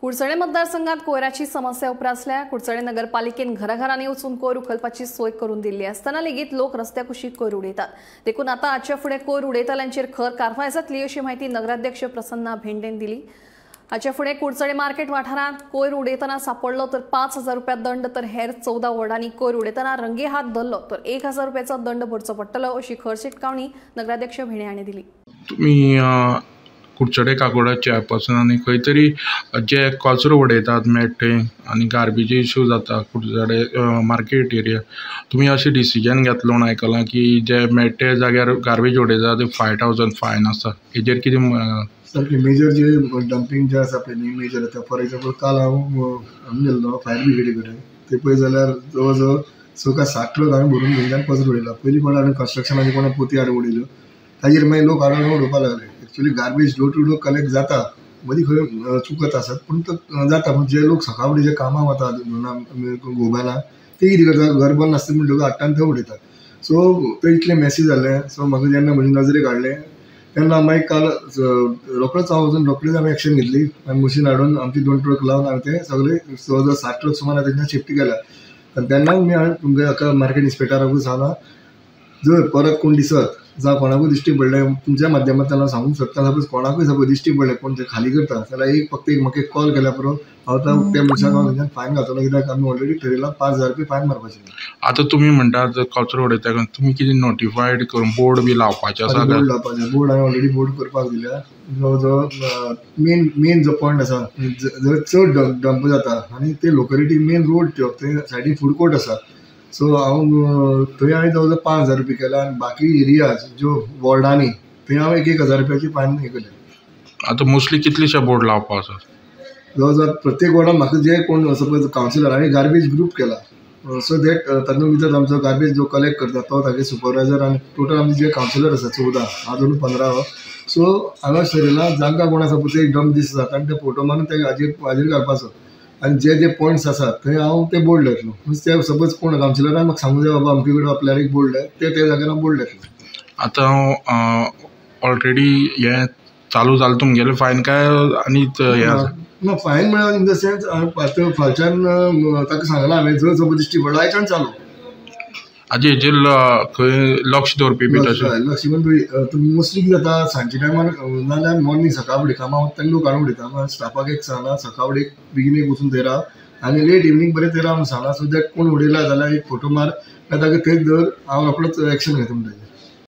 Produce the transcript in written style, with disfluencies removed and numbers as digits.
कुडचडे मतदारसंघात कोयराची समस्या उपरासल्या। कुडचडे नगरपालिकेन घराघरांनी वचून कोयर उखलपाची सोय करून दिल्ली असताना लेगीत लोक रस्त्या कुशीक कोयर उडयतात। देखून आता आजच्या फुडें कोयर उडयतल्यांचेर खर कारवाय जातली अशी माहिती नगराध्यक्ष प्रसन्ना भेंडेन दिली। हाचे फुडें कुडचडे मार्केट वाठारांत कोयर उडयतना सापडलो तर 5,000 रुपया दंड, तर हेर 14 वॉर्डांनी कोयर उडयतना रंगे हात धरलो तर 1,000 रुपयाचो दंड भरचो पडटलो अशी खर शिटकावणी नगराध्यक्ष भेंडे हांणी दिली। तुम्ही कुडचडे काकोडा चेअरपर्सन आणि खंय तरी जे कचरो उडयतात मेट्टे आणि गार्बेज इश्यू जाता कुडचडे मार्केट एरिया, तुम्ही अशें डिसिजन घेतलो म्हूण आयकलां की जे मेट्टे जाग्यार गार्बेज उडयता ते 5,000 फायन आसा, हेजेर कितें? सारकें मेजर जे डंपिंग जे आसा पळय न्ही, मेजर आतां फॉर एक्झाम्पल काल हांव गेल्लो फायर ब्रिगेडी कडेन, ते पळय जाल्यार जवळ जवळ 7 ट्रक हांवें भरून घेतल्यान कचरो उडयला। पयलीं कोणा हाडून कन्स्ट्रक्शनाचे कोणा पोती हाडून उडयल्यो, ताजेर मागीर लोक हाडून उडोवपाक लागले। Actually garbage door to door collect जाता, मदीं खंय चुकत आसत पूण तो जाता। पूण जे लोक सकाळ फुडें जे कामाक वतात गोबाला, ते कितें करतात, घर बंद आसता म्हणटकच हाडटान थंय उडयतात। सो ते इतलें मॅसी जाल्लें। सो म्हाका जेन्ना म्हजे नजरेक हाडलें तेन्ना मागीर काल रोखडोच हांवें एक्शन घेतली आनी मशीन हाडून आमची 2 ट्रक लावन हांवें ते सगळे जवळ 7 ट्रक सुमार तेन्ना शिफ्ट केल्या। आनी तेन्ना हांवें तुमच्या मार्केट इन्स्पेक्टराकूय सांगलां, जर परत कोण दिसत जावं कोणाकूय दिश्टी पडलें, तुमच्या माध्यमांतल्यान हांव सांगूंक सोदता, सपोज कोणाकूय सपोज दिश्टी पडलें कोण ते खाली करता जाल्यार फक्त म्हाका एक कॉल केल्या पुरो, हांव त्या मनशाक हांव फायन घालतलो, कित्याक आमी ऑलरेडी ठरयलां 5,000 रुपया फायन मारपाचें। आतां तुमी म्हणटात कचरो उडयता, तुमी कितें नोटिफायड करून बोर्ड बी लावपाचें आसा? बोर्ड लावपाचें, बोर्ड हांवें ऑलरेडी बोर्ड करपाक दिल्या। जवळ जवळ मेन जो पॉयंट आसा जर चड डंप जाता आनी ते लोकेलिटी मेन रोड ते सायडीन फूड कोर्ट आसा, सो थंय हांवें जवळ जवळ 5,000 रुपया केला आनी बाकी एरियाज ज्यो वॉर्डांनी थंय हांव 1,000 रुपयाची फायन हे केलें। आतां मोस्टली कितलेशे बोर्ड लावपा आसा? जवळ जवळ प्रत्येक वॉर्डान म्हाका जे कोण सपोज कावन्सिलर हांवें गार्बेज ग्रूप केला, सो दॅट तातूंत भितर आमचो गार्बेज जो कलेक्ट करता तो तागे सुपरवायझर आनी टोटल आमचे जे कावन्सिलर आसा 14, हातूंत 15। सो हांवें ठरयलां जांकां कोणा सपोज एक डंप दिसता जाता आनी ते फोटो मारून ते हाजेर घालपाचो आनी जे पॉयंट्स आसात थंय हांव ते बोर्ड लायतलो। ते सपोज कोण कावन्सिलरान म्हाका सांगूंक जाय बाबा अमके कडेन आपल्यार एक बोर्ड लाय, ते जाग्यार हांव बोर्ड लायतलो। आतां ऑलरेडी हे चालू जालें तुमगेलें फायन काय आनी ना फायन म्हळ्यार इन द सेन्स फालच्यान ताका सांगलां हांवें, जर सपोज दिश्टी पडलो आयच्यान चालू। हेजेर खंय लक्ष दवरपी बी तशें? लक्ष म्हणजे मोस्टली कितें जाता सांजचे टायमार नाजाल्यार मॉर्निंग सकाळ फुडें कामाक वता तेन्ना लोक हाडून उडयता। स्टाफाक एक सांगलां सकाळ फुडें बेगीन वचून थंय राव आनी लेट इवनिंग बरें थंय राव म्हणून सांगलां, सो दॅट कोण उडयला जाल्यार एक फोटो मार, ताका थंयच धर, हांव रोखडोच एक्शन घेता म्हणटा।